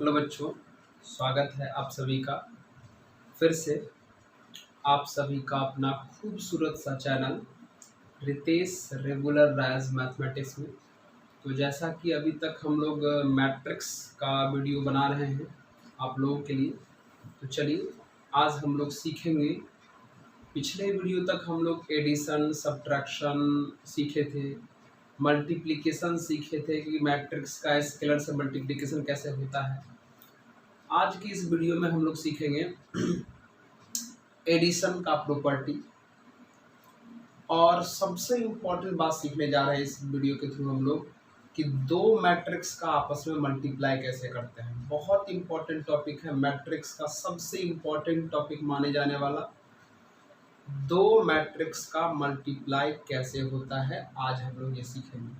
Hello बच्चों, स्वागत है आप सभी का फिर से आप सभी का अपना खूबसूरत सा channel Ritesh regular rise mathematics में। तो जैसा कि अभी तक हम लोग मैट्रिक्स का वीडियो बना रहे हैं आप लोगों के लिए, तो चलिए आज हम लोग सीखेंगे। पिछले वीडियो तक हम लोग एडिशन सब्ट्रैक्शन सीखे थे, मल्टीप्लिकेशन सीखे थे कि मैट्रिक्स का स्केलर से मल्टीप्लिकेशन कैसे होता है। आज की इस वीडियो में हम लोग सीखेंगे एडिशन का प्रॉपर्टी, और सबसे इम्पोर्टेंट बात सीखने जा रहे हैं इस वीडियो के थ्रू हम लोग कि दो मैट्रिक्स का आपस में मल्टीप्लाई कैसे करते हैं। बहुत इम्पोर्टेंट टॉपिक है, मैट्रिक्स का सबसे इम्पोर्टेंट टॉपिक माने जाने वाला दो मैट्रिक्स का मल्टीप्लाई कैसे होता है, आज हम लोग ये सीखेंगे।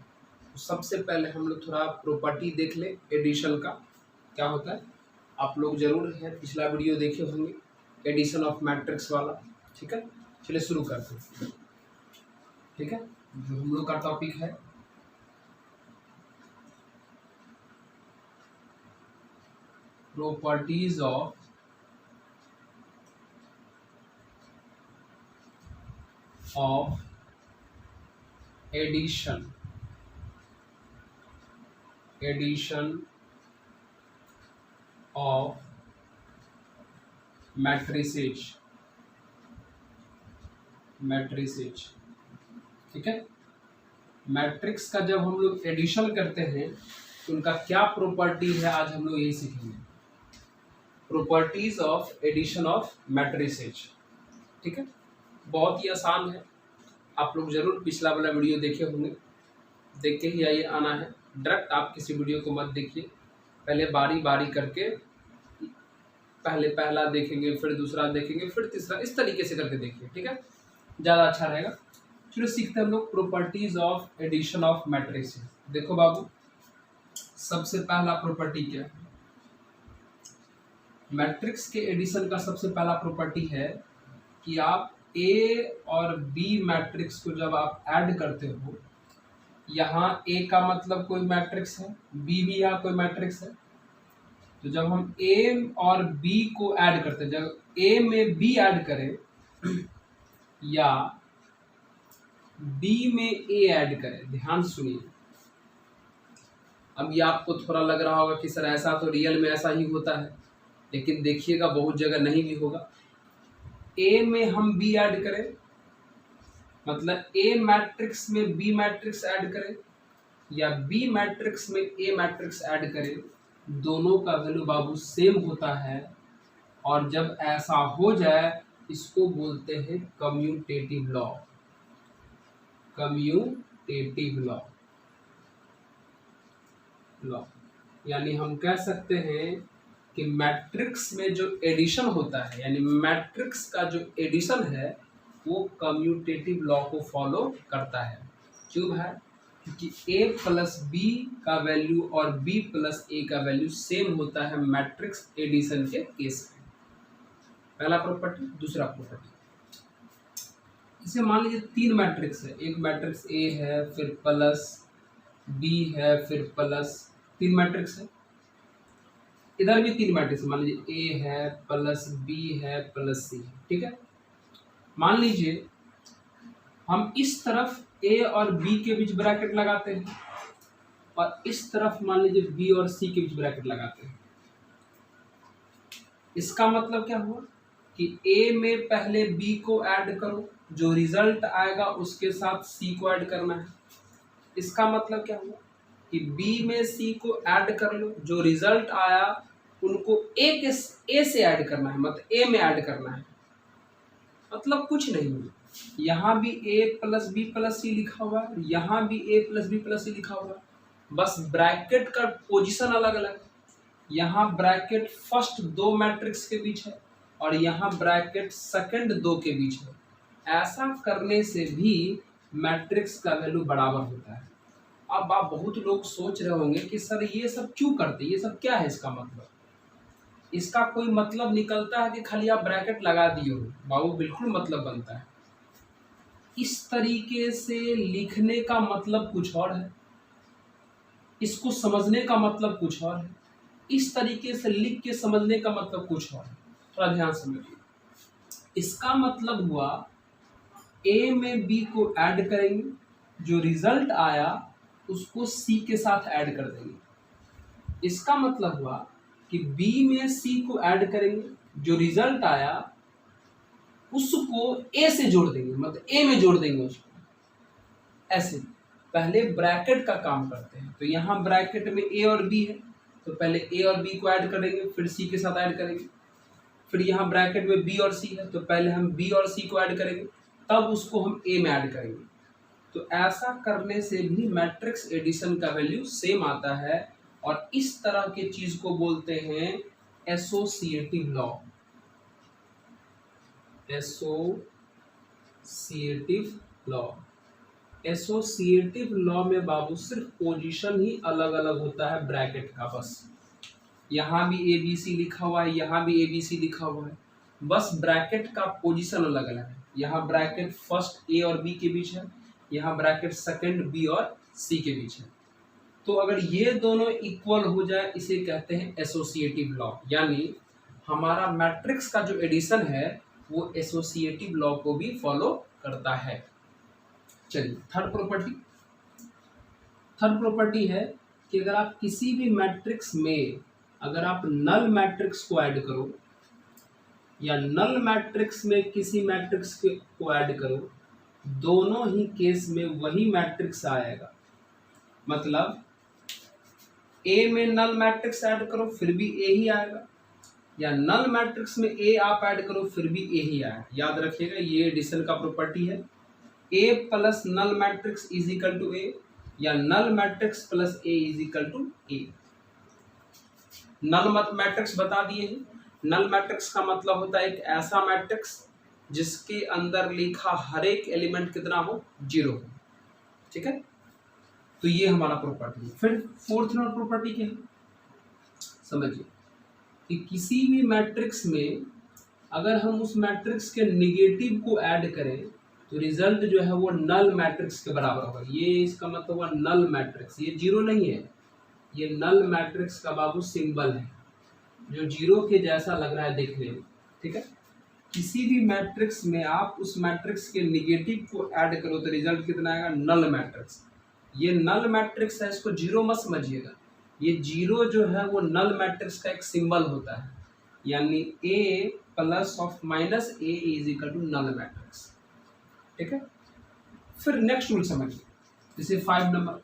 तो सबसे पहले हम लोग थोड़ा प्रॉपर्टी देख ले एडिशन का क्या होता है। आप लोग जरूर है पिछला वीडियो देखे होंगे एडिशन ऑफ मैट्रिक्स वाला, ठीक है। चलिए शुरू करते हैं, ठीक है। जो हम लोग का टॉपिक है properties of addition of matrices, ठीक है। मैट्रिक्स का जब हम लोग एडिशन करते हैं तो उनका क्या प्रॉपर्टी है, आज हम लोग यही सीखेंगे। Properties of addition of matrices, ठीक है। बहुत ही आसान है, आप लोग जरूर पिछला वाला वीडियो देखे होंगे, देख के ही आइए आना है। डायरेक्ट आप किसी वीडियो को मत देखिए, पहले बारी बारी करके पहले पहला देखेंगे, फिर दूसरा देखेंगे, फिर तीसरा, इस तरीके से करके देखिए, ठीक है, ज़्यादा अच्छा रहेगा। चलो सीखते हैं हम लोग properties of addition of matrix. देखो बाबू, सबसे पहला प्रॉपर्टी क्या है, मैट्रिक्स के एडिशन का सबसे पहला प्रॉपर्टी है कि आप ए और बी मैट्रिक्स को जब आप ऐड करते हो, यहाँ ए का मतलब कोई मैट्रिक्स है, बी भी यहाँ कोई मैट्रिक्स है, तो जब हम ए और बी को ऐड करते हैं, जब ए में बी ऐड करें या बी में ए ऐड करें, ध्यान सुनिए। अब ये आपको थोड़ा लग रहा होगा कि सर ऐसा तो रियल में ऐसा ही होता है, लेकिन देखिएगा बहुत जगह नहीं भी होगा। ए में हम बी ऐड करें, मतलब ए मैट्रिक्स में बी मैट्रिक्स ऐड करें या बी मैट्रिक्स में ए मैट्रिक्स ऐड करें, दोनों का वैल्यू बाबू सेम होता है। और जब ऐसा हो जाए इसको बोलते हैं कम्यूटेटिव लॉ, कम्यूटेटिव लॉ। यानी हम कह सकते हैं कि मैट्रिक्स में जो एडिशन होता है, यानी मैट्रिक्स का जो एडिशन है वो कम्यूटेटिव लॉ को फॉलो करता है। क्यों है? क्योंकि a प्लस बी का वैल्यू और b प्लस ए का वैल्यू सेम होता है मैट्रिक्स एडिशन के केस में। पहला प्रॉपर्टी। दूसरा प्रॉपर्टी, इसे मान लीजिए तीन मैट्रिक्स है, एक मैट्रिक्स ए है, फिर प्लस बी है, फिर प्लस, तीन मैट्रिक्स है। इधर भी तीन मैट्रिक्स, मान लीजिए ए है, प्लस बी है, प्लस सी है, ठीक है। मान लीजिए हम इस तरफ ए और बी के बीच ब्रैकेट लगाते हैं और इस तरफ मान लीजिए बी और सी के बीच ब्रैकेट लगाते हैं। इसका मतलब क्या हुआ कि ए में पहले बी को ऐड करो, जो रिजल्ट आएगा उसके साथ सी को ऐड करना है। इसका मतलब क्या हुआ कि बी में सी को ऐड कर लो, जो रिजल्ट आया उनको ए से ऐड करना है, मतलब ए में ऐड करना है। मतलब कुछ नहीं हुआ, यहाँ भी ए प्लस बी प्लस सी लिखा हुआ है, यहाँ भी ए प्लस बी प्लस सी लिखा हुआ है, बस ब्रैकेट का पोजीशन अलग अलग। यहाँ ब्रैकेट फर्स्ट दो मैट्रिक्स के बीच है और यहाँ ब्रैकेट सेकंड दो के बीच है। ऐसा करने से भी मैट्रिक्स का वैल्यू बराबर होता है। अब आप बहुत लोग सोच रहे होंगे कि सर ये सब क्यों करते, ये सब क्या है इसका मतलब। इसका कोई मतलब निकलता है कि खाली आप ब्रैकेट लगा दिए हो? बाबू बिल्कुल मतलब बनता है। इस तरीके से लिखने का मतलब कुछ और है, इसको समझने का मतलब कुछ और है। इस तरीके से लिख के समझने का मतलब कुछ और है, थोड़ा ध्यान समझिए। इसका मतलब हुआ ए में बी को ऐड करेंगे, जो रिजल्ट आया उसको सी के साथ ऐड कर देंगे। इसका मतलब हुआ कि बी में सी को ऐड करेंगे, जो रिजल्ट आया उसको ए से जोड़ देंगे, मतलब ए में जोड़ देंगे उसको। ऐसे पहले ब्रैकेट का काम करते हैं। तो यहाँ ब्रैकेट में ए और बी है, तो पहले ए और बी को ऐड करेंगे, फिर सी के साथ ऐड करेंगे। फिर यहाँ ब्रैकेट में बी और सी है, तो पहले हम बी और सी को ऐड करेंगे, तब उसको हम ए में ऐड करेंगे। तो ऐसा करने से भी मैट्रिक्स एडिशन का वैल्यू सेम आता है, और इस तरह के चीज को बोलते हैं associative law. Associative law. Associative law में बाबू सिर्फ पोजीशन ही अलग अलग होता है ब्रैकेट का, बस। यहाँ भी ए बी सी लिखा हुआ है, यहाँ भी ए बी सी लिखा हुआ है, बस ब्रैकेट का पोजीशन अलग अलग है। यहाँ ब्रैकेट फर्स्ट ए और बी के बीच है, यहाँ ब्रैकेट सेकंड बी और सी के बीच है। तो अगर ये दोनों इक्वल हो जाए, इसे कहते हैं एसोसिएटिव लॉ। यानी हमारा मैट्रिक्स का जो एडिशन है वो एसोसिएटिव लॉ को भी फॉलो करता है। चलिए थर्ड प्रॉपर्टी है कि अगर आप किसी भी मैट्रिक्स में अगर आप नल मैट्रिक्स को ऐड करो, या नल मैट्रिक्स में किसी मैट्रिक्स को ऐड करो, दोनों ही केस में वही मैट्रिक्स आएगा। मतलब ए में नल मैट्रिक्स ऐड करो फिर भी ए ही आएगा, या नल मैट्रिक्स में ए आप ऐड करो फिर भी ए ही आएगा। याद रखिएगा, ये एडिशन का प्रॉपर्टी है। A plus null matrix is equal to A, या null matrix plus A is equal to A. Null matrix बता दिए हैं। नल मैट्रिक्स का मतलब होता है एक ऐसा मैट्रिक्स जिसके अंदर लिखा हर एक एलिमेंट कितना हो, 0 हो। ठीक है, तो ये हमारा प्रॉपर्टी है। फिर फोर्थ नंबर प्रॉपर्टी क्या है, समझिए कि किसी भी मैट्रिक्स में अगर हम उस मैट्रिक्स के निगेटिव को ऐड करें तो रिजल्ट जो है वो नल मैट्रिक्स के बराबर होगा। ये इसका मतलब हुआ नल मैट्रिक्स, ये 0 नहीं है, ये नल मैट्रिक्स का बाबू सिंबल है जो 0 के जैसा लग रहा है देखने में। ठीक है, किसी भी मैट्रिक्स में आप उस मैट्रिक्स के निगेटिव को ऐड करो तो रिजल्ट कितना आएगा, नल मैट्रिक्स। ये नल मैट्रिक्स है, इसको 0 मत समझिएगा, ये 0 जो है वो नल मैट्रिक्स का एक सिंबल होता है। यानी a plus of minus A is equal to null matrix. ठीक है, फिर नेक्स्ट रूल समझिए। जैसे 5 नंबर,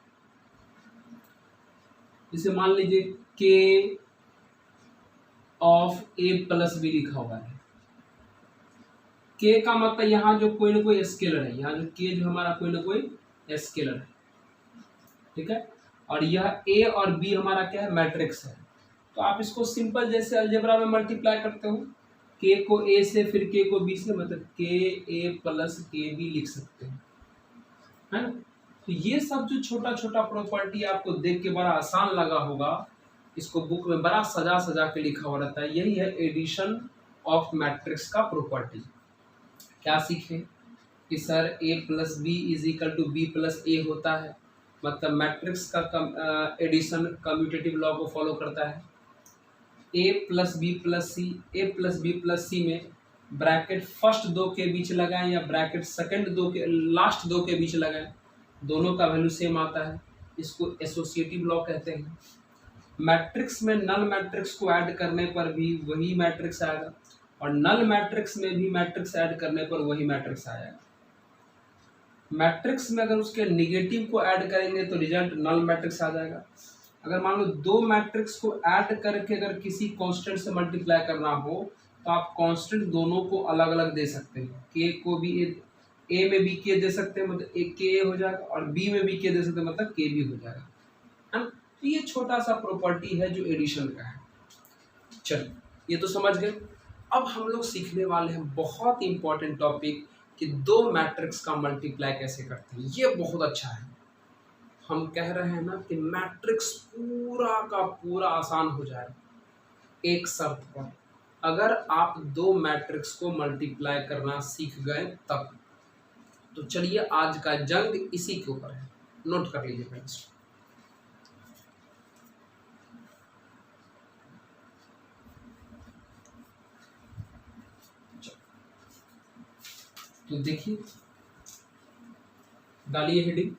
जैसे मान लीजिए k of a plus B लिखा हुआ है। k का मतलब यहाँ जो कोई ना कोई स्केलर है, यहाँ जो k जो हमारा कोई ना कोई स्केलर है। ठीक है, और यह a और b हमारा क्या है, मैट्रिक्स है। तो आप इसको सिंपल जैसे अलजेब्रा में मल्टीप्लाई करते हो, k को a से फिर k को b से, मतलब ka प्लस kb लिख सकते हैं, है ना। तो ये सब जो छोटा छोटा प्रॉपर्टी आपको देख के बड़ा आसान लगा होगा, इसको बुक में बड़ा सजा सजा के लिखा हुआ रहता है, यही है एडिशन ऑफ मैट्रिक्स का प्रॉपर्टी। क्या सीखे कि sir a plus B is equal to B plus A होता है, मतलब मैट्रिक्स का एडिशन कम्यूटेटिव लॉ को फॉलो करता है। a plus B plus C, A plus B plus C में ब्रैकेट फर्स्ट 2 के बीच लगाएं या ब्रैकेट सेकंड 2 के लास्ट 2 के बीच लगाएं, दोनों का वैल्यू सेम आता है, इसको एसोसिएटिव लॉ कहते हैं। मैट्रिक्स में नल मैट्रिक्स को ऐड करने पर भी वही मैट्रिक्स आएगा, और नल मैट्रिक्स में भी मैट्रिक्स ऐड करने पर वही मैट्रिक्स आएगा। मैट्रिक्स में अगर उसके निगेटिव को ऐड करेंगे तो रिजल्ट नल मैट्रिक्स आ जाएगा। अगर मान लो 2 मैट्रिक्स को ऐड करके अगर किसी कांस्टेंट से मल्टीप्लाई करना हो तो आप कांस्टेंट दोनों को अलग अलग दे सकते हैं। k को भी a में भी k दे सकते हैं, मतलब एक k हो जाएगा, और b में भी k दे सकते हैं, मतलब k भी हो जाएगा, है ना। तो ये छोटा सा प्रॉपर्टी है जो एडिशन का है। चलो ये तो समझ गए। अब हम लोग सीखने वाले हैं बहुत इंपॉर्टेंट टॉपिक कि 2 मैट्रिक्स का मल्टीप्लाई कैसे करते हैं। ये बहुत अच्छा है, हम कह रहे हैं ना कि मैट्रिक्स पूरा का पूरा आसान हो जाएगा एक शर्त पर, अगर आप 2 मैट्रिक्स को मल्टीप्लाई करना सीख गए तब। तो चलिए आज का जंग इसी के ऊपर है, नोट कर लीजिए फ्रेंड्स। तो देखिए, डालिए हेडिंग,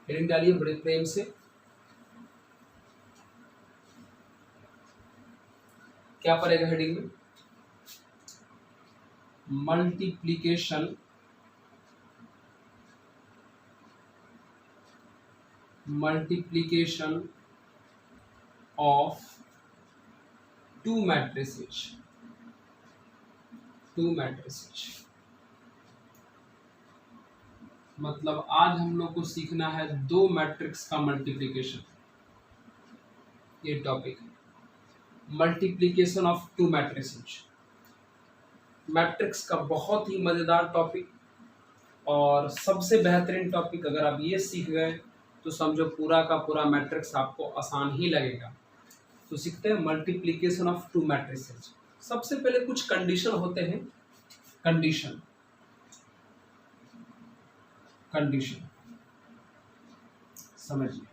हेडिंग डालिए बड़े प्रेम से। क्या पड़ेगा हेडिंग में? Multiplication of to matrices. मतलब आज हम लोग को सीखना है दो मैट्रिक्स का मल्टीप्लिकेशन, ये टॉपिक है, multiplication of to matrices. Matrix का बहुत ही मजेदार टॉपिक और सबसे बेहतरीन टॉपिक। अगर आप ये सीख गए तो समझो पूरा का पूरा मैट्रिक्स आपको आसान ही लगेगा। तो सीखते हैं मल्टीप्लिकेशन ऑफ टू मैट्रिसेस। सबसे पहले कुछ कंडीशन होते हैं। कंडीशन समझिए,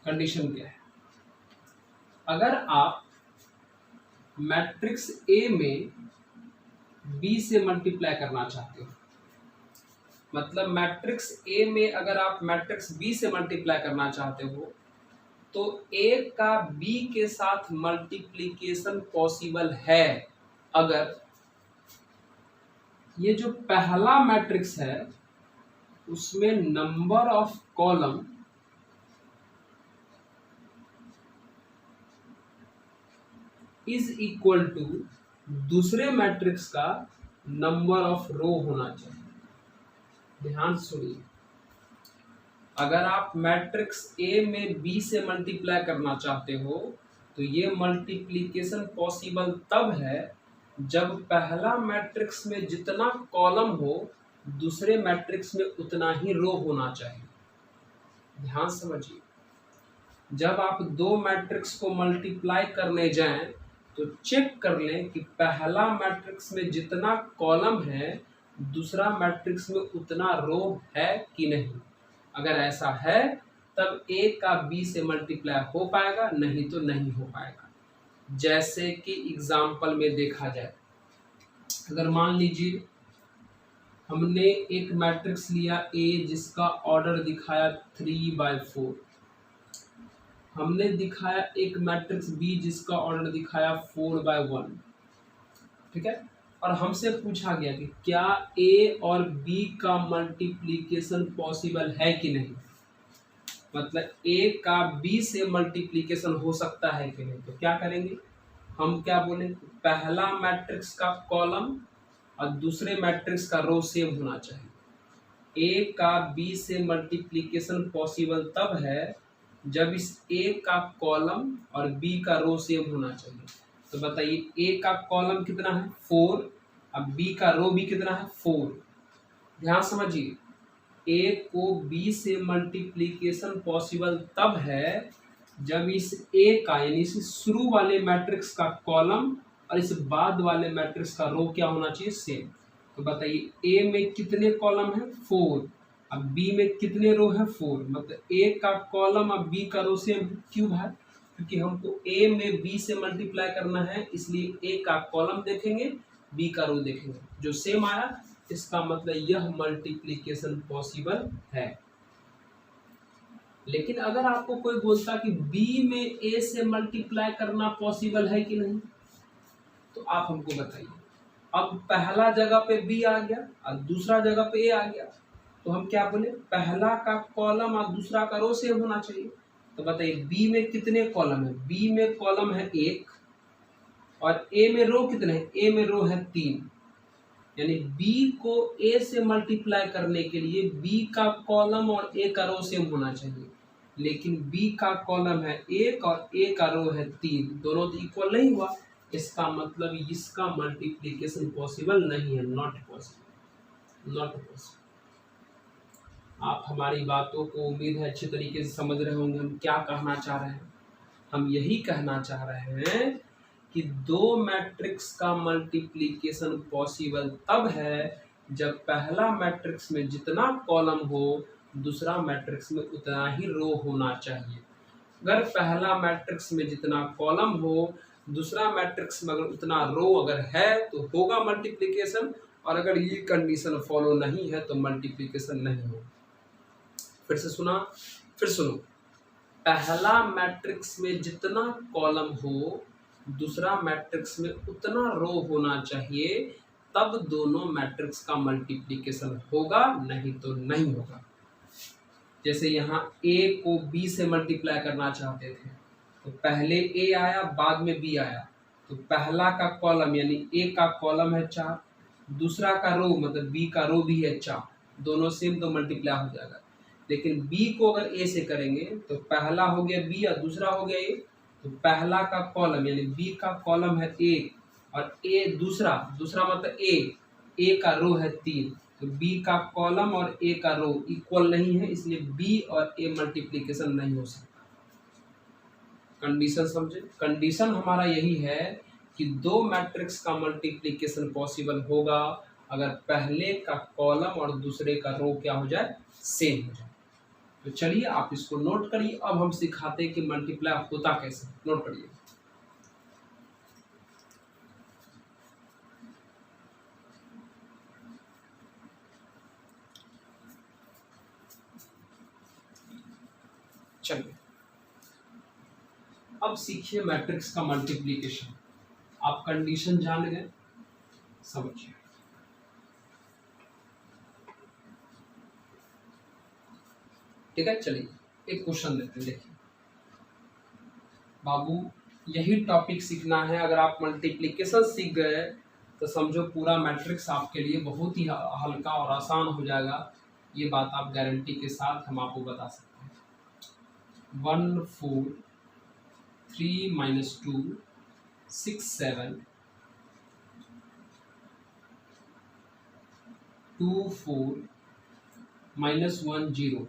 कंडीशन क्या है? अगर आप मैट्रिक्स ए में बी से मल्टीप्लाई करना चाहते हो, मतलब मैट्रिक्स ए में अगर आप मैट्रिक्स बी से मल्टीप्लाई करना चाहते हो, तो ए का बी के साथ मल्टीप्लिकेशन पॉसिबल है अगर ये जो पहला मैट्रिक्स है उसमें number of column is equal to दूसरे मैट्रिक्स का नंबर ऑफ रो होना चाहिए। ध्यान सुनिए, अगर आप मैट्रिक्स ए में बी से मल्टीप्लाई करना चाहते हो तो ये मल्टीप्लिकेशन पॉसिबल तब है जब पहला मैट्रिक्स में जितना कॉलम हो दूसरे मैट्रिक्स में उतना ही रो होना चाहिए। ध्यान समझिए, जब आप दो मैट्रिक्स को मल्टीप्लाई करने जाएं तो चेक कर लें कि पहला मैट्रिक्स में जितना कॉलम है दूसरा मैट्रिक्स में उतना रो है कि नहीं। अगर ऐसा है तब ए का बी से मल्टीप्लाई हो पाएगा, नहीं तो नहीं हो पाएगा। जैसे कि एग्जाम्पल में देखा जाए, अगर मान लीजिए हमने एक मैट्रिक्स लिया ए जिसका ऑर्डर दिखाया 3/4, हमने दिखाया एक मैट्रिक्स बी जिसका ऑर्डर दिखाया 4/1, ठीक है। और हमसे पूछा गया कि क्या ए और बी का मल्टीप्लिकेशन पॉसिबल है कि नहीं, मतलब ए का बी से मल्टीप्लिकेशन हो सकता है कि नहीं। तो क्या करेंगे हम, क्या बोले, पहला मैट्रिक्स का कॉलम और दूसरे मैट्रिक्स का रो सेम होना चाहिए। ए का बी से मल्टीप्लिकेशन पॉसिबल तब है जब इस ए का कॉलम और बी का रो सेम होना चाहिए। तो बताइए, ए का कॉलम कितना है 4, अब बी का रो भी कितना है 4। ध्यान समझिए, ए को बी से मल्टीप्लिकेशन पॉसिबल तब है जब इस ए का यानी इस शुरू वाले मैट्रिक्स का कॉलम और इस बाद वाले मैट्रिक्स का रो क्या होना चाहिए, सेम। तो बताइए, ए में कितने कॉलम है 4, अब बी में कितने रो है 4, मतलब ए का कॉलम और बी का रो सेम। क्यों भाई? क्योंकि हमको ए में बी से मल्टीप्लाई करना है, इसलिए ए का कॉलम देखेंगे, बी का रो देखेंगे, जो सेम आया इसका मतलब यह मल्टीप्लिकेशन पॉसिबल है। लेकिन अगर आपको कोई बोलता कि बी में ए से मल्टीप्लाई करना पॉसिबल है कि नहीं, तो आप हमको बताइए। अब पहला जगह पे बी आ गया और दूसरा जगह पे ए आ गया, तो हम क्या बोले, पहला का कॉलम और दूसरा का रो सेम होना चाहिए। तो बताइए, बी में कितने कॉलम है? बी में कॉलम है 1 और ए में रो कितने हैं? ए में रो है 3। यानी बी को ए से मल्टीप्लाई करने के लिए बी का कॉलम और ए का रो सेम होना चाहिए, लेकिन बी का कॉलम है 1 और ए का रो है 3, दोनों तो इक्वल नहीं हुआ। इसका मतलब इसका मल्टीप्लिकेशन पॉसिबल नहीं है, नॉट पॉसिबल। आप हमारी बातों को उम्मीद है अच्छे तरीके से समझ रहे होंगे। हम क्या कहना चाह रहे हैं? हम यही कहना चाह रहे हैं कि दो मैट्रिक्स का मल्टीप्लिकेशन पॉसिबल तब है जब पहला मैट्रिक्स में जितना कॉलम हो दूसरा मैट्रिक्स में उतना ही रो होना चाहिए। अगर पहला मैट्रिक्स में जितना कॉलम हो दूसरा मैट्रिक्स में अगर उतना रो अगर है तो होगा मल्टीप्लिकेशन, और अगर ये कंडीशन फॉलो नहीं है तो मल्टीप्लिकेशन नहीं होगा। फिर से सुना, फिर सुनो, पहला मैट्रिक्स में जितना कॉलम हो दूसरा मैट्रिक्स में उतना रो होना चाहिए, तब दोनों मैट्रिक्स का मल्टीप्लिकेशन होगा, नहीं तो नहीं होगा। जैसे यहाँ A को B से मल्टीप्लाई करना चाहते थे तो पहले A आया बाद में B आया, तो पहला का कॉलम यानी A का कॉलम है 4, दूसरा का रो मतलब B का रो भी है 4, दोनों सेम तो मल्टीप्लाई हो जाएगा। लेकिन B को अगर A से करेंगे तो पहला हो गया B और दूसरा हो गया A, तो पहला का कॉलम यानी B का कॉलम है 1 और A दूसरा मतलब A का रो है 3, तो B का कॉलम और A का रो इक्वल नहीं है, इसलिए B और A मल्टीप्लिकेशन नहीं हो सकता। कंडीशन समझे? कंडीशन हमारा यही है कि दो मैट्रिक्स का मल्टीप्लिकेशन पॉसिबल होगा अगर पहले का कॉलम और दूसरे का रो क्या हो जाए, सेम हो जाए। तो चलिए आप इसको नोट करिए, अब हम सिखाते हैं कि मल्टीप्लाई होता कैसे। नोट करिए, चलिए अब सीखिए मैट्रिक्स का मल्टीप्लिकेशन। आप कंडीशन जान गए, समझिए। ठीक है, चलिए एक क्वेश्चन देते हैं। देखिए बाबू, यही टॉपिक सीखना है। अगर आप मल्टीप्लिकेशन सीख गए तो समझो पूरा मैट्रिक्स आपके लिए बहुत ही हल्का और आसान हो जाएगा। ये बात आप गारंटी के साथ हम आपको बता सकते हैं। 1 4 3 - 2 6 7 2 4 -1 0।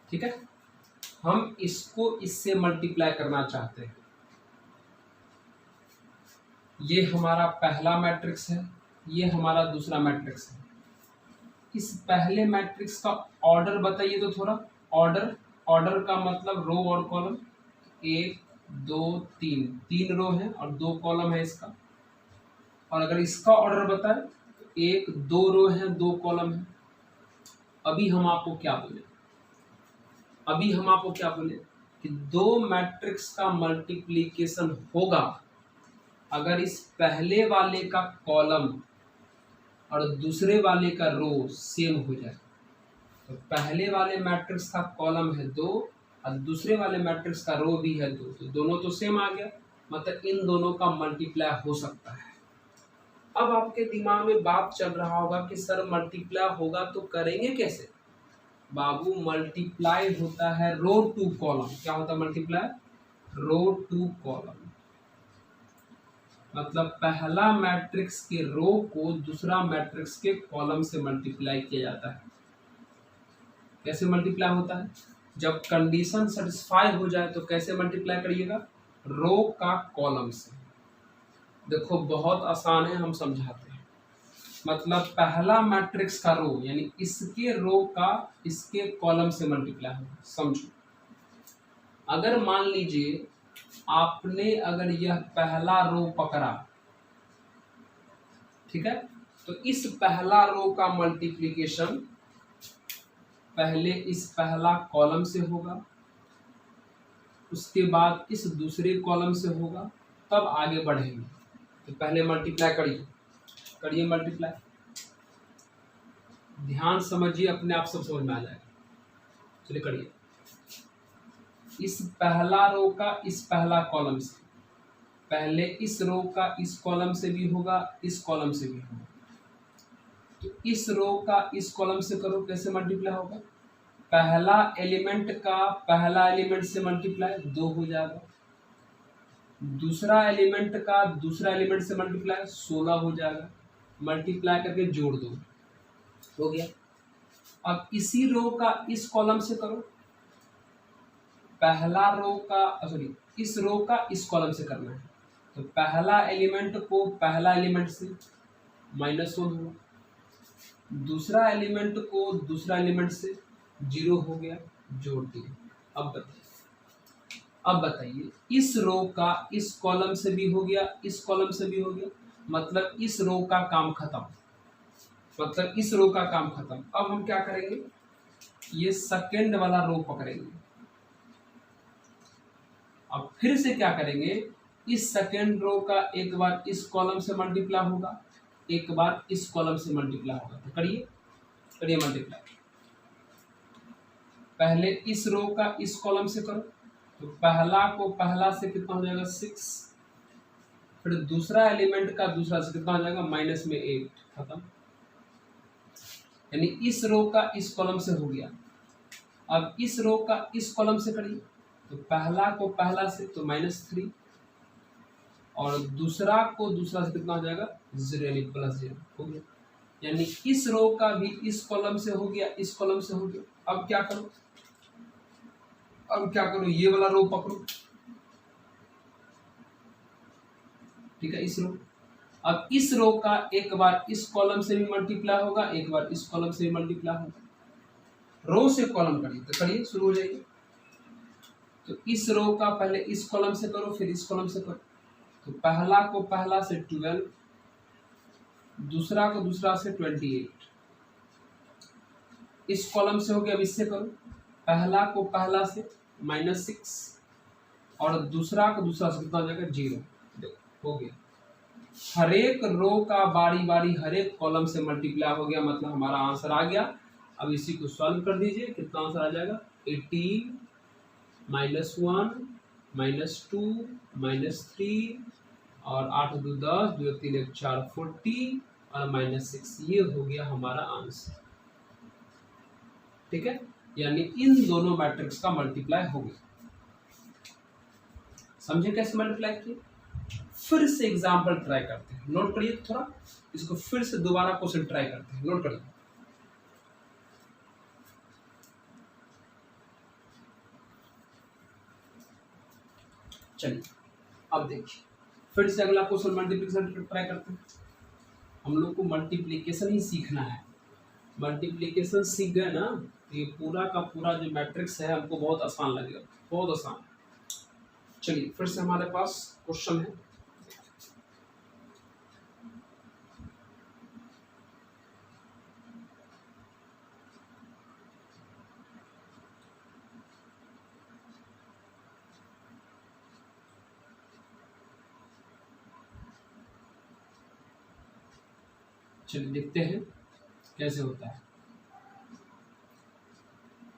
ठीक है, हम इसको इससे मल्टीप्लाई करना चाहते हैं। ये हमारा पहला मैट्रिक्स है, ये हमारा दूसरा मैट्रिक्स है। इस पहले मैट्रिक्स का ऑर्डर बताइए तो थोड़ा। ऑर्डर का मतलब रो और कॉलम, 1 2 3, 3 रो है और 2 कॉलम है इसका। और अगर इसका ऑर्डर बताए तो 1 2 रो है 2 कॉलम है। अभी हम आपको क्या बोले कि दो मैट्रिक्स का मल्टीप्लिकेशन होगा अगर इस पहले वाले का कॉलम और दूसरे वाले का रो सेम हो जाए। तो पहले वाले मैट्रिक्स का कॉलम है 2 और दूसरे वाले मैट्रिक्स का रो भी है 2, तो दोनों तो सेम आ गया, मतलब इन दोनों का मल्टीप्लाई हो सकता है। अब आपके दिमाग में बात चल रहा होगा कि सर मल्टीप्लाई होगा तो करेंगे कैसे? बाबू, मल्टीप्लाई होता है रो टू कॉलम। क्या होता है मल्टीप्लाई? रो टू कॉलम, मतलब पहला मैट्रिक्स के रो को दूसरा मैट्रिक्स के कॉलम से मल्टीप्लाई किया जाता है। कैसे मल्टीप्लाई होता है? जब कंडीशन सेटिस्फाई हो जाए तो कैसे मल्टीप्लाई करिएगा? रो का कॉलम से। देखो बहुत आसान है, हम समझाते हैं। मतलब पहला मैट्रिक्स का रो यानी इसके रो का इसके कॉलम से मल्टीप्लाई होगा। समझो, अगर मान लीजिए आपने अगर यह पहला रो पकड़ा, ठीक है, तो इस पहला रो का मल्टीप्लिकेशन पहले इस पहला कॉलम से होगा, उसके बाद इस दूसरे कॉलम से होगा, तब आगे बढ़ेंगे। तो पहले मल्टीप्लाई करिए मल्टीप्लाई। ध्यान समझिए, अपने आप सब समझ में आ जाएगा। चलिए करिए। इस पहला रो का इस पहला कॉलम से, पहले इस रो का इस कॉलम से भी होगा, इस कॉलम से भी होगा। तो इस रो का इस कॉलम से करो, कैसे मल्टीप्लाई होगा? पहला एलिमेंट का पहला एलिमेंट से मल्टीप्लाई 2 हो जाएगा, दूसरा एलिमेंट का दूसरा एलिमेंट से मल्टीप्लाई 16 हो जाएगा। मल्टीप्लाई करके जोड़ दो, हो गया। अब इसी रो का इस कॉलम से करो, पहला रो का सॉरी इस रो का इस कॉलम से करना है। तो पहला एलिमेंट को पहला एलिमेंट से -1 हुआ, दूसरा एलिमेंट को दूसरा एलिमेंट से 0 हो गया, जोड़ दिए। अब बताइए अब बताइए, इस रो का इस कॉलम से भी हो गया, इस कॉलम से भी हो गया, मतलब इस रो का काम खत्म, मतलब इस रो का काम खत्म। अब हम क्या करेंगे, ये सेकेंड वाला रो पकड़ेंगे। अब फिर से क्या करेंगे, इस सेकेंड रो का एक बार इस कॉलम से मल्टीप्लाई होगा, एक बार इस कॉलम से मल्टीप्लाई होगा। तो करिए करिए मल्टीप्लाई। पहले इस रो का इस कॉलम से करो, तो पहला को पहला से कितना हो जाएगा 6, फिर दूसरा एलिमेंट का दूसरा से कितना हो जाएगा माइनस में 8, खत्म। यानी इस रो का इस कॉलम से हो गया। अब इस रो का इस कॉलम से करिए, तो पहला को पहला से तो -3, और दूसरा को दूसरा से कितना हो जाएगा 0 यानी +0 हो गया। यानी इस रो का भी इस कॉलम से हो गया, इस कॉलम से हो गया। अब क्या करो, अब क्या करो, ये वाला रो पकड़ो, ठीक है, इस रो। अब इस रो का एक बार इस कॉलम से भी मल्टीप्लाई होगा, एक बार इस कॉलम से भी मल्टीप्लाई होगा। रो से कॉलम करिए, तो करिए, शुरू हो जाइए। तो इस रो का पहले इस कॉलम से करो, फिर इस कॉलम से करो। तो पहला को पहला से 12, दूसरा को दूसरा से 28, इस कॉलम से हो गया। अब इससे करो, पहला को पहला से -6, और दूसरा को दूसरा से कितना हो जाएगा 0, हो गया। हर एक रो का बारी बारी हर एक कॉलम से मल्टीप्लाई हो गया, मतलब हमारा आंसर आ गया। अब इसी को सॉल्व कर दीजिए, कितना आंसर आ जाएगा 18 -1 -2 -3 और 8 2 10 2 3 1 4 40 और -6, ये हो गया हमारा आंसर। ठीक है, यानी इन दोनों मैट्रिक्स का मल्टीप्लाई हो गया। समझे कैसे मल्टीप्लाई किए? फिर से एग्जाम्पल ट्राई करते हैं, नोट करिए थोड़ा इसको, फिर से दोबारा क्वेश्चन ट्राई करते हैं, नोट करिए। चलिए अब देखिए, फिर से अगला क्वेश्चन मल्टीप्लिकेशन ट्राई करते हैं। हम लोग को मल्टीप्लिकेशन ही सीखना है, मल्टीप्लिकेशन सीख गए ना, तो ये पूरा का पूरा जो मैट्रिक्स है हमको बहुत आसान लगेगा, बहुत आसान। चलिए फिर से हमारे पास क्वेश्चन है। चलिए देखते हैं कैसे होता है।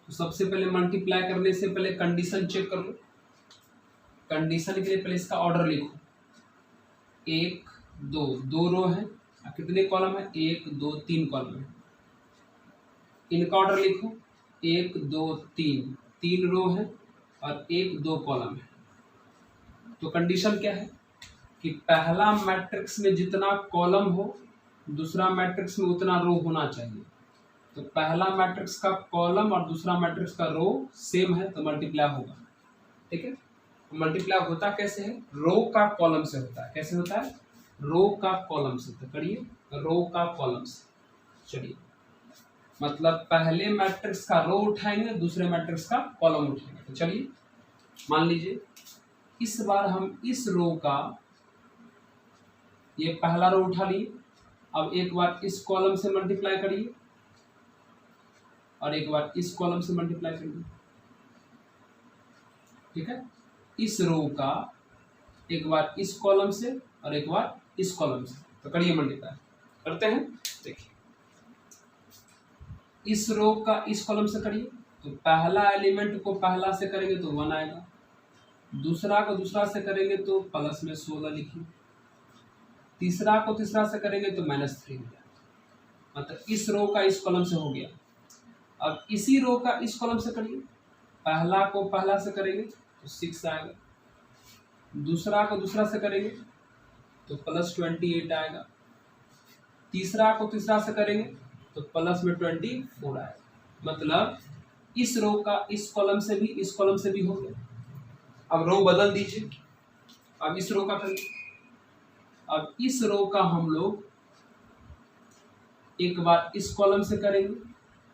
तो सबसे पहले मल्टीप्लाई करने से पहले कंडीशन चेक कर लो। कंडीशन के लिए पहले इसका ऑर्डर लिखो, 1 2, 2 रो है, कितने कॉलम है 1 2 3 कॉलम है। इनका ऑर्डर लिखो, 1 2 3, 3 रो है और 1 2 कॉलम है। तो कंडीशन क्या है कि पहला मैट्रिक्स में जितना कॉलम हो, दूसरा मैट्रिक्स में उतना रो होना चाहिए। तो पहला मैट्रिक्स का कॉलम और दूसरा मैट्रिक्स का रो सेम है, तो मल्टीप्लाई होगा। ठीक है, मल्टीप्लाई होता कैसे है, रो का कॉलम से होता है। कैसे होता है, रो का कॉलम से। तो करिए, रो का कॉलम से। चलिए, मतलब पहले मैट्रिक्स का रो उठाएंगे, दूसरे मैट्रिक्स का कॉलम उठाएंगे। तो चलिए मान लीजिए इस बार हम इस रो का, ये पहला रो उठा लिए। अब एक बार इस कॉलम से मल्टीप्लाई करिए और एक बार इस कॉलम से मल्टीप्लाई करिए। ठीक है, इस रो का एक बार इस कॉलम से और एक बार इस कॉलम से। तो करिए मल्टीप्लाई, करते हैं। देखिए, इस रो का इस कॉलम से करिए, तो पहला एलिमेंट को पहला से करेंगे तो 1 आएगा, दूसरा को दूसरा से करेंगे तो प्लस में 16 लिखिए, तीसरा को तीसरा से करेंगे तो -3 हो जाएगा। मतलब इस रो का इस कॉलम से हो गया। अब इसी रो का इस कॉलम से करिए, पहला को पहला से करेंगे तो 6 आएगा, दूसरा को दूसरा से करेंगे तो +28 आएगा, तीसरा को तीसरा से करेंगे तो प्लस में 24 आएगा। मतलब इस रो का इस कॉलम से भी इस कॉलम से भी हो गया। अब रो बदल दीजिए, अब इस रो का करिए। अब इस रो का हम लोग एक बार इस कॉलम से करेंगे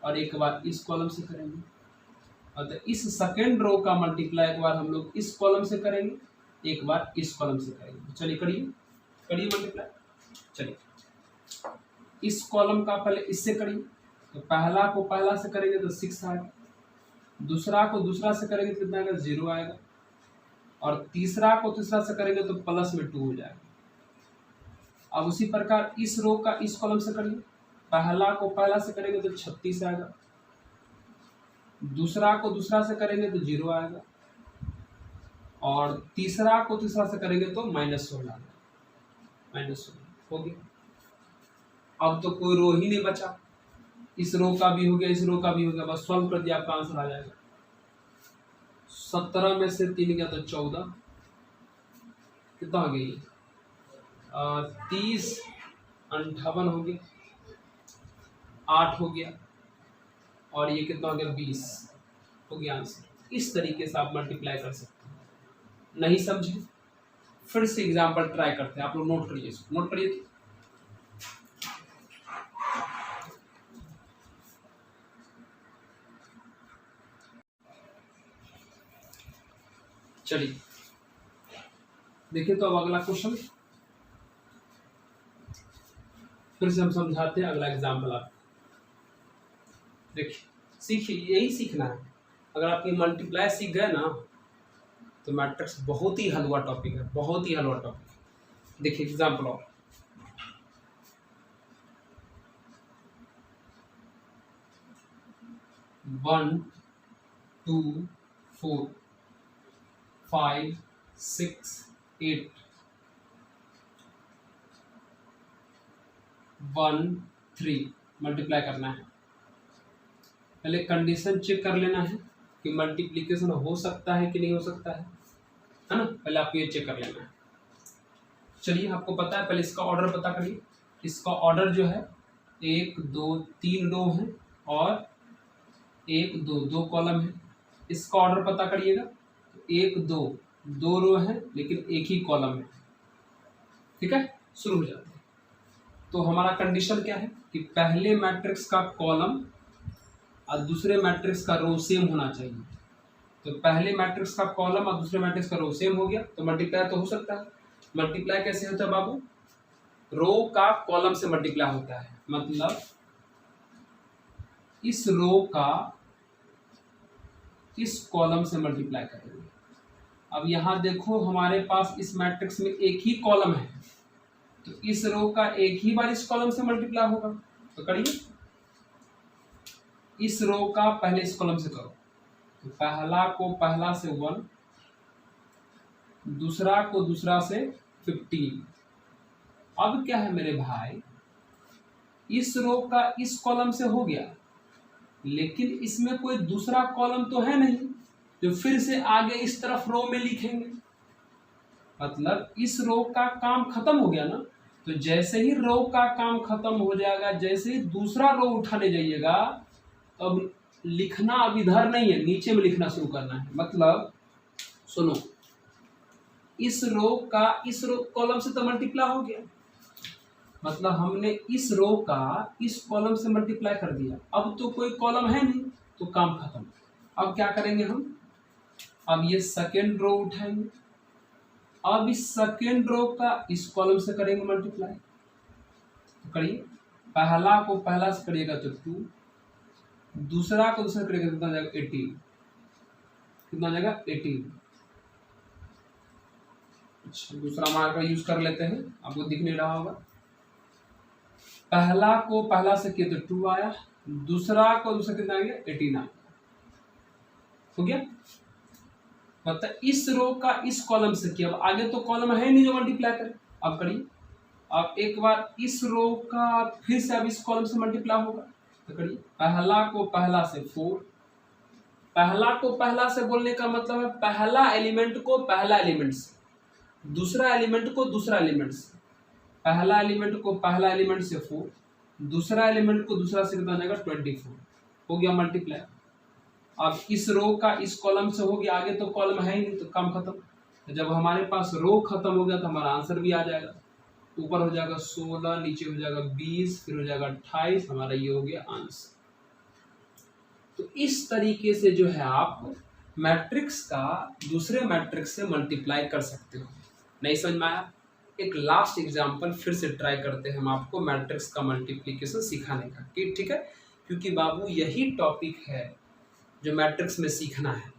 और एक बार इस कॉलम से करेंगे, अतः इस सेकेंड रो का मल्टीप्लाई एक बार हम लोग इस कॉलम से करेंगे, एक बार इस कॉलम से करेंगे। चलिए करिए मल्टीप्लाई। चलिए इस कॉलम का पहले इससे करिए, तो पहला को पहला से करेंगे तो 6 आएगा, दूसरा को दूसरा से करेंगे तो कितना आएगा 0 आएगा, और तीसरा को तीसरा से करेंगे तो प्लस में 2 हो जाएगा। अब उसी प्रकार इस रो का इस कॉलम से करिए, पहला को पहला से करेंगे तो 36 आएगा, दूसरा को दूसरा से करेंगे तो 0 आएगा, और तीसरा को तीसरा से करेंगे तो -16 आएगा। -16 हो गया। अब तो कोई रो ही नहीं बचा, इस रो का भी हो गया, इस रो का भी हो गया, बस सॉल्व कर दिया आपका आंसर आ जाएगा। 17 में से 3 गया तो 14, कितना हो गया ये 30, 58 हो गया, 8 हो गया, और ये कितना हो गया 20 हो गया आंसर। इस तरीके से आप मल्टीप्लाई कर सकते हैं। नहीं समझे फिर से एग्जाम्पल ट्राई करते हैं, आप लोग नोट करिए, इसको नोट करिए। तो चलिए देखिए, तो अब अगला क्वेश्चन फिर से हम समझाते हैं। अगला एग्जाम्पल आप देखिए, सीखिए, यही सीखना है। अगर आप ये मल्टीप्लाई सीख गए ना तो मैट्रिक्स बहुत ही हलवा टॉपिक है, बहुत ही हलवा टॉपिक। देखिए एग्जाम्पल और 1 2 4 5 6 8 1 3 मल्टीप्लाई करना है। पहले कंडीशन चेक कर लेना है कि मल्टीप्लिकेशन हो सकता है कि नहीं हो सकता है ना। पहले आपको ये चेक कर लेना है। चलिए आपको पता है, पहले इसका ऑर्डर पता करिए। इसका ऑर्डर जो है 1 2 3 रो है और 1 2 2 कॉलम है। इसका ऑर्डर पता करिएगा, 1 2 2 रो है लेकिन एक ही कॉलम है। ठीक है, शुरू हो जाते हैं। तो हमारा कंडीशन क्या है कि पहले मैट्रिक्स का कॉलम और दूसरे मैट्रिक्स का रो सेम होना चाहिए। तो पहले मैट्रिक्स का कॉलम और दूसरे मैट्रिक्स का रो सेम हो गया तो मल्टीप्लाई तो हो सकता है। मल्टीप्लाई कैसे होता है बाबू? रो का कॉलम से मल्टीप्लाई होता है, मतलब इस रो का इस कॉलम से मल्टीप्लाई करेंगे। अब यहां देखो हमारे पास इस मैट्रिक्स में एक ही कॉलम है, तो इस रो का एक ही बार इस कॉलम से मल्टीप्लाई होगा। तो करिए, इस रो का पहले इस कॉलम से करो। तो पहला को पहला से 1, दूसरा को दूसरा से 15। अब क्या है मेरे भाई, इस रो का इस कॉलम से हो गया, लेकिन इसमें कोई दूसरा कॉलम तो है नहीं जो फिर से आगे इस तरफ रो में लिखेंगे। मतलब इस रो का काम खत्म हो गया ना। तो जैसे ही रो का काम खत्म हो जाएगा, जैसे ही दूसरा रो उठाने जाइएगा, तो अब लिखना अब इधर नहीं है, नीचे में लिखना शुरू करना है। मतलब सुनो, इस रो का इस रो कॉलम से तो मल्टीप्लाई हो गया, मतलब हमने इस रो का इस कॉलम से मल्टीप्लाई कर दिया। अब तो कोई कॉलम है नहीं, तो काम खत्म। अब क्या करेंगे हम? अब ये सेकेंड रो उठाएंगे, अब इस सेकेंड रो का इस कॉलम से करेंगे मल्टीप्लाई। तो करिए, पहला को पहला से करिएगा तो 2, दूसरा को दूसरा करिएगा कितना जाएगा 18। कितना जाएगा 18। अच्छा, दूसरा मार्कर यूज कर लेते हैं, आपको दिख नहीं रहा होगा। पहला को पहला से किया तो 2 आया, दूसरा को दूसरा कितना आ गया 18 आ गया। हो गया, मतलब इस रो का इस कॉलम से किया। अब आगे तो कॉलम है नहीं जो मल्टीप्लाई करे। अब करिए, अब एक बार इस रो का फिर से अब इस कॉलम से मल्टीप्लाई होगा। तो करिए, पहला को पहला से 4। पहला को पहला से बोलने का मतलब है पहला एलिमेंट को पहला एलिमेंट से, दूसरा एलिमेंट को दूसरा एलिमेंट से। पहला एलिमेंट को पहला एलिमेंट से 4, दूसरा एलिमेंट को दूसरा से कितना जाएगा 24। हो गया मल्टीप्लाई। अब इस रो का इस कॉलम से हो गया, आगे तो कॉलम है ही नहीं, तो काम खत्म। तो जब हमारे पास रो खत्म हो गया तो हमारा आंसर भी आ जाएगा। ऊपर हो जाएगा 16, नीचे हो जाएगा 20, फिर हो जाएगा 28। हमारा ये हो गया आंसर। तो इस तरीके से जो है आप मैट्रिक्स का दूसरे मैट्रिक्स से मल्टीप्लाई कर सकते हो। नहीं समझ में आया? एक लास्ट एग्जांपल फिर से ट्राई करते हैं हम आपको मैट्रिक्स का मल्टीप्लिकेशन सिखाने का, ठीक है, क्योंकि बाबू यही टॉपिक है जो मैट्रिक्स में सीखना है।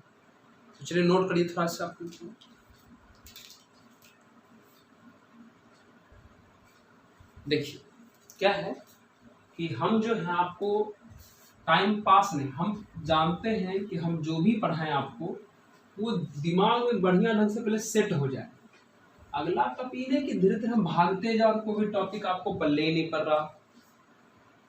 तो चलिए नोट करिए थोड़ा सा आप। देखिए क्या है कि हम जो है आपको टाइम पास नहीं, हम जानते हैं कि हम जो भी पढ़ाएं आपको वो दिमाग में बढ़िया ढंग से पहले सेट हो जाए। अगला टॉपिक है कि धीरे धीरे हम भागते जाओ और कोई भी टॉपिक आपको पल्ले ही नहीं पड़ रहा।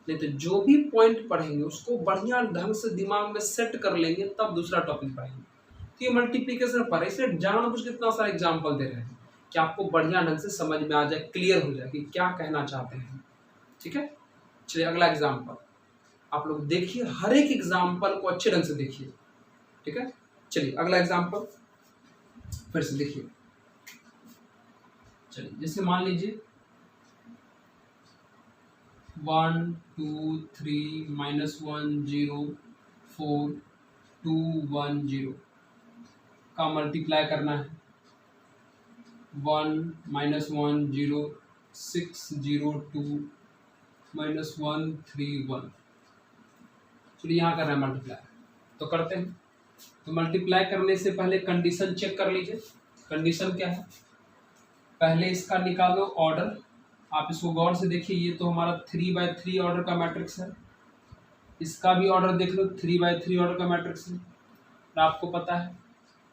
नहीं तो जो भी पॉइंट पढ़ेंगे उसको बढ़िया ढंग से दिमाग में सेट कर लेंगे तब दूसरा टॉपिक पढ़ेंगे। तो ये मल्टीप्लिकेशन पर इसलिए जानबूझ के इतना सारा एग्जाम्पल दे रहे हैं कि आपको बढ़िया ढंग से समझ में आ जाए, क्लियर हो जाए कि क्या कहना चाहते हैं। ठीक है, चलिए अगला एग्जाम्पल आप लोग देखिए, हर एक एग्जाम्पल को अच्छे ढंग से देखिए। ठीक है, चलिए अगला एग्जाम्पल फिर से देखिए। चलिए जैसे मान लीजिए 1 2 3 -1 0 4 2 1 0 का मल्टीप्लाई करना है। 1 -1 0 6 0 2 -1 3 1। चलिए यहाँ कर रहे हैं मल्टीप्लाई, तो करते हैं। तो मल्टीप्लाई करने से पहले कंडीशन चेक कर लीजिए। कंडीशन क्या है, पहले इसका निकालो ऑर्डर। आप इसको गौर से देखिए, ये तो हमारा 3/3 ऑर्डर का मैट्रिक्स है। इसका भी ऑर्डर देख लो, 3/3 ऑर्डर का मैट्रिक्स है। और आपको पता है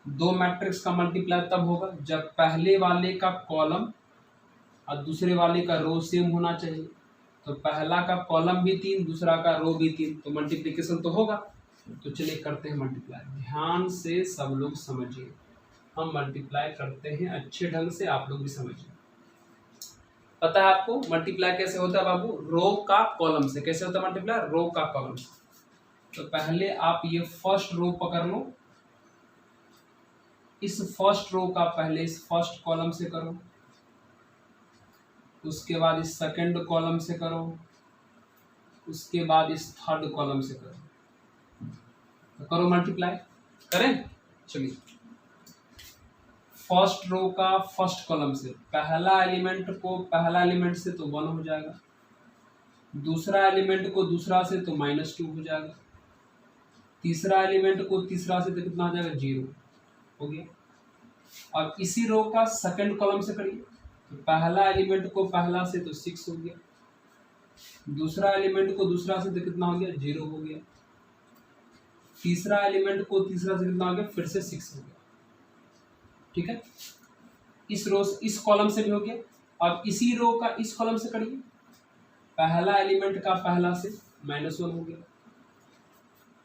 दो मैट्रिक्स का मल्टीप्लाई तब होगा जब पहले वाले का कॉलम और दूसरे वाले का रो सेम होना चाहिए। तो पहला का कॉलम भी 3, दूसरा का रो भी 3, तो मल्टीप्लिकेशन तो होगा। तो चलिए करते हैं मल्टीप्लाई। ध्यान से सब लोग समझिए, हम मल्टीप्लाई करते हैं अच्छे ढंग से, आप लोग भी समझिए। पता है आपको मल्टीप्लाई कैसे होता है बाबू? रो का कॉलम से। कैसे होता है मल्टीप्लाई? रो का कॉलम से। तो पहले आप ये फर्स्ट रो पकड़ लो, इस फर्स्ट रो का पहले इस फर्स्ट कॉलम से करो, उसके बाद इस सेकंड कॉलम से करो, उसके बाद इस थर्ड कॉलम से करो। तो करो मल्टीप्लाई, करें। चलिए फर्स्ट रो का फर्स्ट कॉलम से पहला एलिमेंट को पहला एलिमेंट से तो 1 हो जाएगा, दूसरा एलिमेंट को दूसरा से तो -2 हो जाएगा, तीसरा एलिमेंट को तीसरा से तो कितना हो जाएगा? 0 हो गया। अब इसी रो का सेकंड कॉलम से करिए, तो पहला एलिमेंट को पहला से तो 6 हो गया, दूसरा एलिमेंट को दूसरा से तो कितना हो गया? 0 हो गया, तीसरा एलिमेंट को तीसरा से कितना हो गया? फिर से 6 हो गया। ठीक है, इस रो इस कॉलम से भी हो गया। अब इसी रो का इस कॉलम से करिए, पहला एलिमेंट का पहला से -1 हो गया,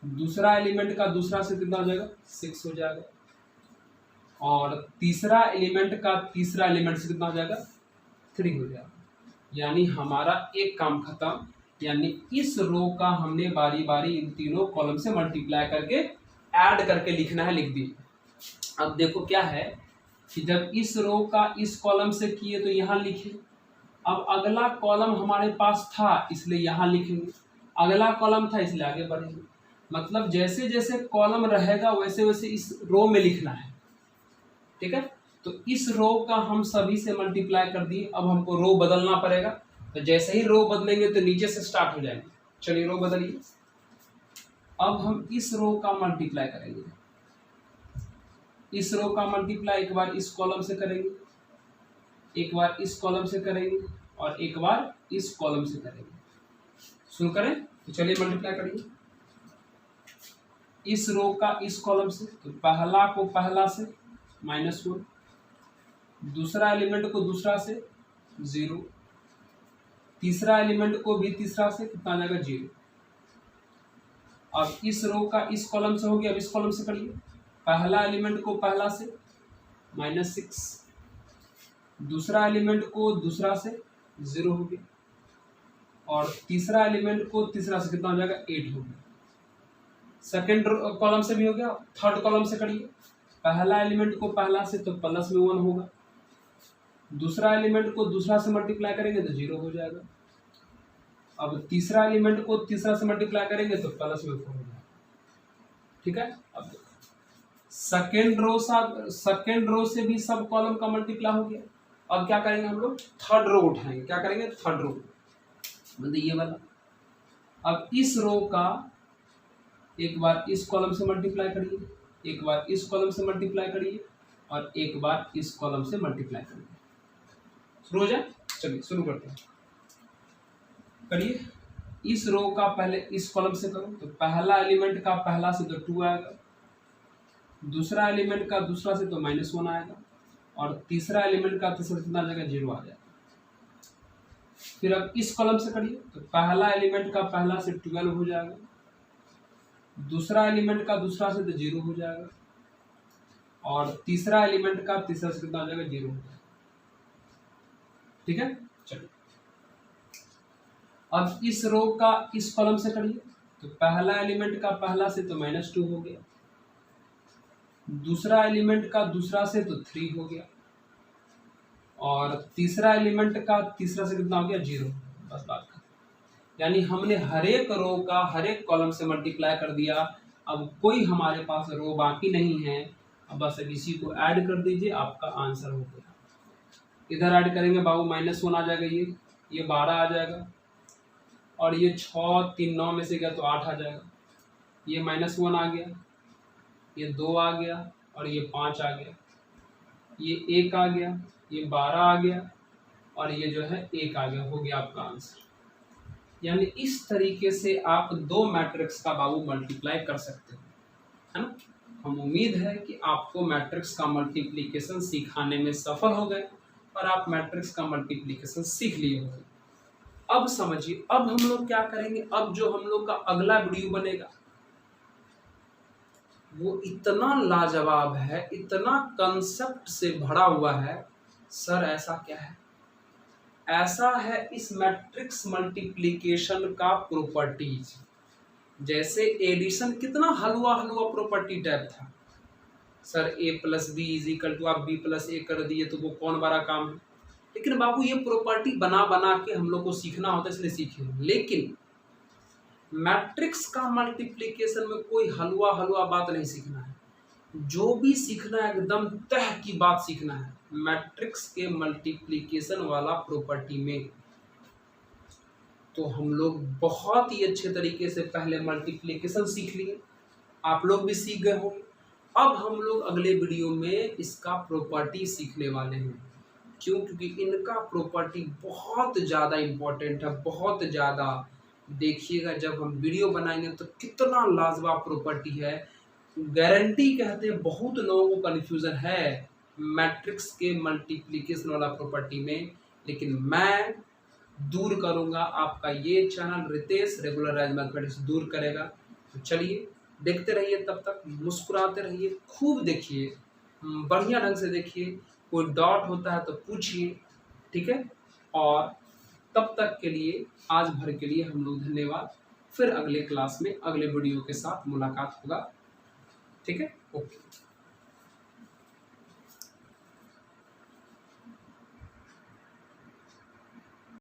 दूसरा एलिमेंट का दूसरा से कितना हो जाएगा? 6 हो जाएगा, और तीसरा एलिमेंट का तीसरा एलिमेंट से कितना हो जाएगा? 3 हो जाएगा। यानी हमारा एक काम खत्म। यानी इस रो का हमने बारी बारी इन तीनों कॉलम से मल्टीप्लाई करके ऐड करके लिखना है, लिख दिए। अब देखो क्या है कि जब इस रो का इस कॉलम से किए तो यहाँ लिखे, अब अगला कॉलम हमारे पास था इसलिए यहाँ लिखेंगे, अगला कॉलम था इसलिए आगे बढ़ेंगे। मतलब जैसे जैसे कॉलम रहेगा वैसे वैसे इस रो में लिखना है। ठीक है, तो इस रो का हम सभी से मल्टीप्लाई कर दिए। अब हमको रो बदलना पड़ेगा, तो जैसे ही रो बदलेंगे तो नीचे से स्टार्ट हो जाएंगे। चलिए रो बदलिए। अब हम इस रो का मल्टीप्लाई करेंगे, इस रो का मल्टीप्लाई एक बार इस कॉलम से करेंगे, एक बार इस कॉलम से करेंगे, और एक बार इस कॉलम से करेंगे। शुरू करें, तो चलिए मल्टीप्लाई करिए। इस रो का इस कॉलम से, तो पहला को पहला से -1, दूसरा एलिमेंट को दूसरा से 0, तीसरा एलिमेंट को भी तीसरा से कितना आ जाएगा? 0। अब इस रो का इस कॉलम से हो गया, अब इस कॉलम से करिए, पहला एलिमेंट को पहला से -6, दूसरा एलिमेंट को दूसरा से 0 हो गया, और तीसरा एलिमेंट को तीसरा से कितना हो जाएगा? 8 हो गया। सेकेंड कॉलम से भी हो गया, थर्ड कॉलम से करिए, पहला एलिमेंट को पहला से तो प्लस में 1 होगा, दूसरा एलिमेंट को दूसरा से मल्टीप्लाई करेंगे तो 0 हो जाएगा, अब तीसरा एलिमेंट को तीसरा से मल्टीप्लाई करेंगे तो प्लस में 4 हो जाएगा। ठीक है। अब सेकेंड रो से भी सब कॉलम का मल्टीप्लाई हो गया। अब क्या करेंगे हम लोग, थर्ड रो उठाएंगे। क्या करेंगे, थर्ड रो, मतलब ये वाला। अब इस रो का एक बार इस कॉलम से मल्टीप्लाई करिए, एक बार इस कॉलम से मल्टीप्लाई करिए, और एक बार इस कॉलम से मल्टीप्लाई करिए। शुरू हो जाए, चलिए शुरू करते हैं। करिए, इस रो का पहले इस कॉलम से करो, तो पहला एलिमेंट का पहला से तो 2 आएगा, दूसरा एलिमेंट का दूसरा से तो -1 आएगा, और तीसरा एलिमेंट का तीसरा से कितना आ जाएगा, 0 आ जाएगा। फिर अब इस कॉलम से करिए, तो पहला एलिमेंट का पहला से 12 हो जाएगा, दूसरा एलिमेंट का दूसरा से तो 0 हो जाएगा, और तीसरा एलिमेंट का तीसरा से कितना हो जाएगा, 0 हो जाएगा। ठीक है, चलिए अब इस रो का इस कॉलम से करिए, तो पहला एलिमेंट का पहला से तो -2 हो गया, दूसरा एलिमेंट का दूसरा से तो 3 हो गया, और तीसरा एलिमेंट का तीसरा से कितना हो गया, 0। बस बात खत्म। यानी हमने हर एक रो का हर एक कॉलम से मल्टीप्लाई कर दिया। अब कोई हमारे पास रो बाकी नहीं है। अब बस अब इसी को ऐड कर दीजिए, आपका आंसर हो गया। इधर ऐड करेंगे बाबू, -1 आ जाएगा, ये 12 आ जाएगा, और ये 6 3 9 में से गया तो 8 आ जाएगा, ये -1 आ गया, ये 2 आ गया, और ये 5 आ गया, ये 1 आ गया, ये 12 आ गया, और ये जो है 1 आ गया। हो गया आपका आंसर। यानी इस तरीके से आप 2 मैट्रिक्स का बाबू मल्टीप्लाई कर सकते हो, है ना। हम उम्मीद है कि आपको मैट्रिक्स का मल्टीप्लिकेशन सिखाने में सफल हो गए, और आप मैट्रिक्स का मल्टीप्लिकेशन सीख लिए होंगे। अब समझिए, अब हम लोग क्या करेंगे। अब जो हम लोग का अगला वीडियो बनेगा वो इतना लाजवाब है, इतना कंसेप्ट से भरा हुआ है। सर ऐसा क्या है? ऐसा है इस मैट्रिक्स मल्टीप्लिकेशन का प्रॉपर्टीज। जैसे एडिशन कितना हलवा हलवा प्रॉपर्टी टाइप था। सर a+b आप b+a कर दिए तो वो कौन बड़ा काम है। लेकिन बाबू ये प्रॉपर्टी बना बना के हम लोग को सीखना होता है, इसलिए सीखे। लेकिन मैट्रिक्स का मल्टीप्लिकेशन में कोई हलवा हलवा बात नहीं सीखना है। जो भी सीखना है एकदम तह की बात सीखना है मैट्रिक्स के मल्टीप्लिकेशन वाला प्रॉपर्टी में। तो हम लोग बहुत ही अच्छे तरीके से पहले मल्टीप्लिकेशन सीख लिए, आप लोग भी सीख गए होंगे। अब हम लोग अगले वीडियो में इसका प्रॉपर्टी सीखने वाले हैं। क्यों? क्योंकि इनका प्रॉपर्टी बहुत ज़्यादा इम्पोर्टेंट है, बहुत ज़्यादा। देखिएगा जब हम वीडियो बनाएंगे तो कितना लाजवाब प्रॉपर्टी है। गारंटी कहते हैं बहुत लोगों को कन्फ्यूज़न है मैट्रिक्स के मल्टीप्लिकेशन वाला प्रॉपर्टी में, लेकिन मैं दूर करूंगा। आपका ये चैनल रितेश रेगुलराइज मैथमेटिक्स दूर करेगा। तो चलिए देखते रहिए, तब तक मुस्कुराते रहिए, खूब देखिए, बढ़िया ढंग से देखिए। कोई डाउट होता है तो पूछिए, ठीक है। और तब तक के लिए, आज भर के लिए हम लोग धन्यवाद। फिर अगले क्लास में अगले वीडियो के साथ मुलाकात होगा, ठीक है। ओके।